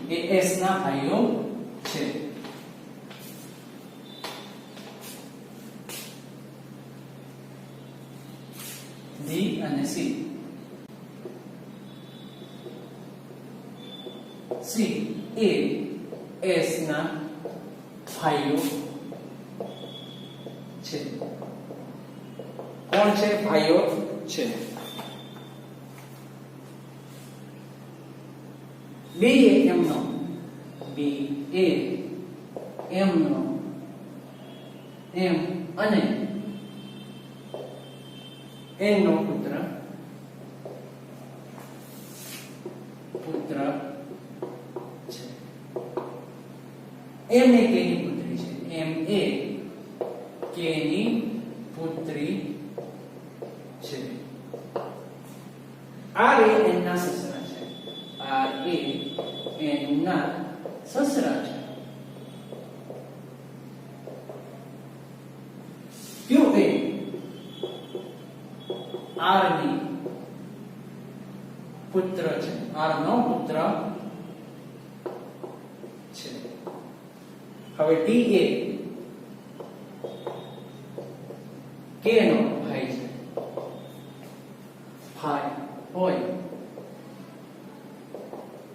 એ s ના ભાઈઓ છે. b અને c એ s ના ભાઈઓ છે. કોણ છે? ભાઈઓ છે. b એ એમનો એમ અને n નો પુત્ર છે. m એ k ની પુત્રી છે. m એ k ની પુત્રી છે. r એ n ના સસરા છે. r એ n ના સસરા છે. q એ r ની પુત્ર છે. r નો પુત્ર છે. હવે t એ k નો ભાઈ છે. ભાઈ હોય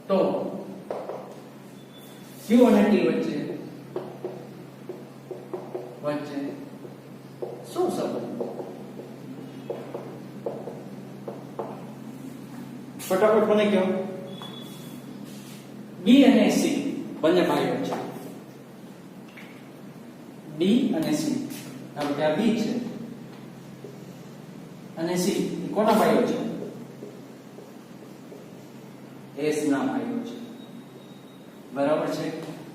તો q અને t વચ્ચે શું સંબંધ? ફટાફટ મને કહો. b અને c બંને ભાઈઓ છે. b અને c, ધારો કે આ b છે અને c એ કોના ભાઈઓ છે? s ના ભાઈઓ છે. બરાબર છે.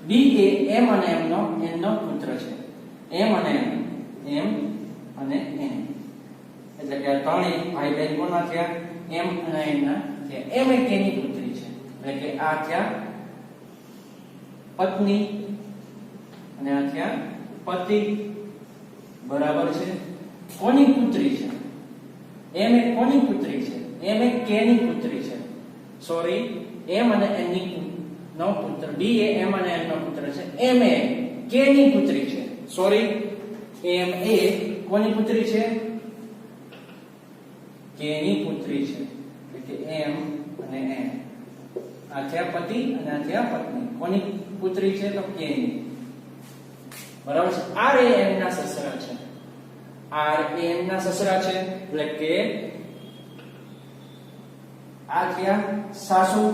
b એ m અને n નો પુત્ર છે. m અને n એટલે કે આ ત્રણેય ભાઈ બહેન કોના થયા? m અને n ના થયા. m એ k ની પુત્રી છે, એટલે કે આ થયા પત્ની અને આ થયા પતિ. બરાબર છે. કોની પુત્રી છે? m એ કોની પુત્રી છે? m એ k ની પુત્રી છે. સોરી, m અને n નો પુત્ર. b એ m અને n નો પુત્ર છે. m એ k ની પુત્રી છે. સોરી, m એ કોની પુત્રી છે? k ની પુત્રી છે. એટલે કે m અને n. આ થયા પતિ અને આ થયા પત્ની. કોની પુત્રી છે? તો k ની. બરાબર છે. r એ n ના સસરા છે. r એ n ના સસરા છે એટલે કે આ થયા સાસુ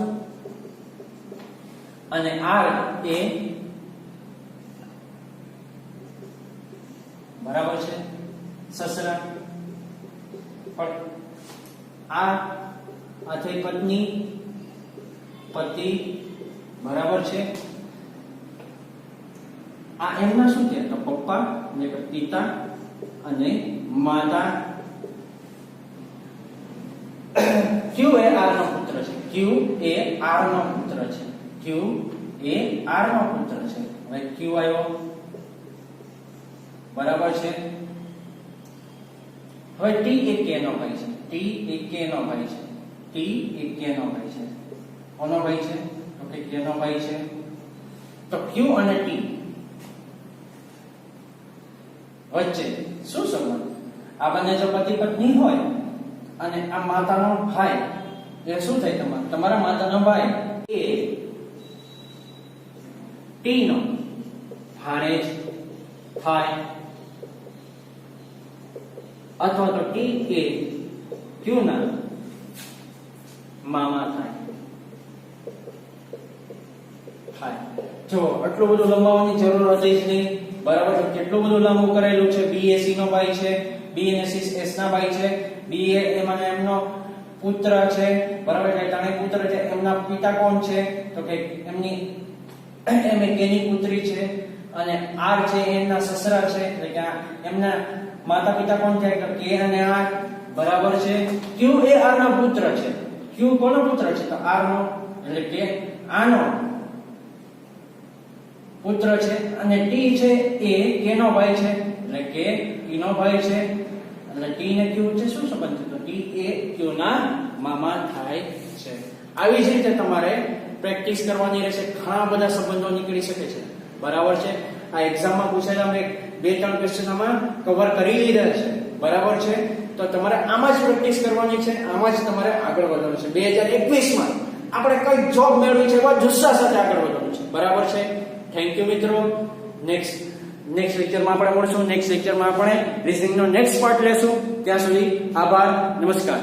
અને r એ બરાબર છે સસરા. પણ આ થઈ પત્ની, પતિ. બરાબર છે. આ એમના શું થયા? તો પપ્પા એટલે કે પિતા અને માતા. q એ r નો પુત્ર છે. q એ r નો પુત્ર છે. q એ r નો પુત્ર છે. હવે q આવ્યો. બરાબર છે. હવે t એ k નો ભાઈ છે. t એ k નો ભાઈ છે. t એ k નો ભાઈ છે. કોનો ભાઈ છે? તો કે k નો ભાઈ છે. તો q અને t વચ્ચે શું સંબંધ? આ બંને જો પતિ પત્ની હોય અને આ માતાનો ભાઈ, એ શું થાય? તમારા માતાનો ભાઈ એ ટી નો ભાણેજ થાય, અથવા તો ટી એ ક્યુ ના મામા થાય. જો આટલું બધું લંબાવવાની જરૂર હતી જ નહીં, બરાબર છે. કેટલું બધું લાંબુ કરેલું છે. બી એ સી નો ભાઈ છે, બી અને સી એસ ના ભાઈ છે, બી એ એમાં એમનો પુત્ર છે, બરાબર છે. ત્રણેય પુત્ર છે. એમના પિતા કોણ છે? તો કે એમની એમ કે ની પુત્રી છે, અને આર છે એમના સસરા છે, એટલે કે એમના માતા પિતા કોણ છે? તો કે અને આર, બરાબર છે. ક્યુ એ આર નો પુત્ર છે. ક્યુ કોનો પુત્ર છે? તો આર નો, એટલે કે આનો પુત્ર છે. અને ટી છે એ કે નો ભાઈ છે, એટલે કે ટી નો ભાઈ છે. એટલે ટી ને ક્યુ છે શું સંબંધ છે? તો ટી એ ક્યુ ના મામા થાય છે. આવી જ રીતે તમારે પ્રેક્ટિસ કરવાની રહેશે. ઘણા બધા સંબંધો નીકળી શકે છે, બરાબર છે. આ એક્ઝામમાં પૂછેલા મેં 2-3 ક્વેશ્ચન આમાં કવર કરી લીધા છે, બરાબર છે. તો તમારે આમાં જ પ્રેક્ટિસ કરવાની છે, આમાં જ તમારે આગળ વધવાનું છે. 2021 માં આપણે કઈ જોબ મેળવી છે એવા જુસ્સા સાથે આગળ વધવાનું છે, બરાબર છે. થેન્ક યુ મિત્રો. નેક્સ્ટ લેક્ચરમાં આપણે મળશું. નેક્સ્ટ લેક્ચરમાં આપણે રીઝનિંગ નો નેક્સ્ટ પાર્ટ લેશું. ત્યાં સુધી આભાર, નમસ્કાર.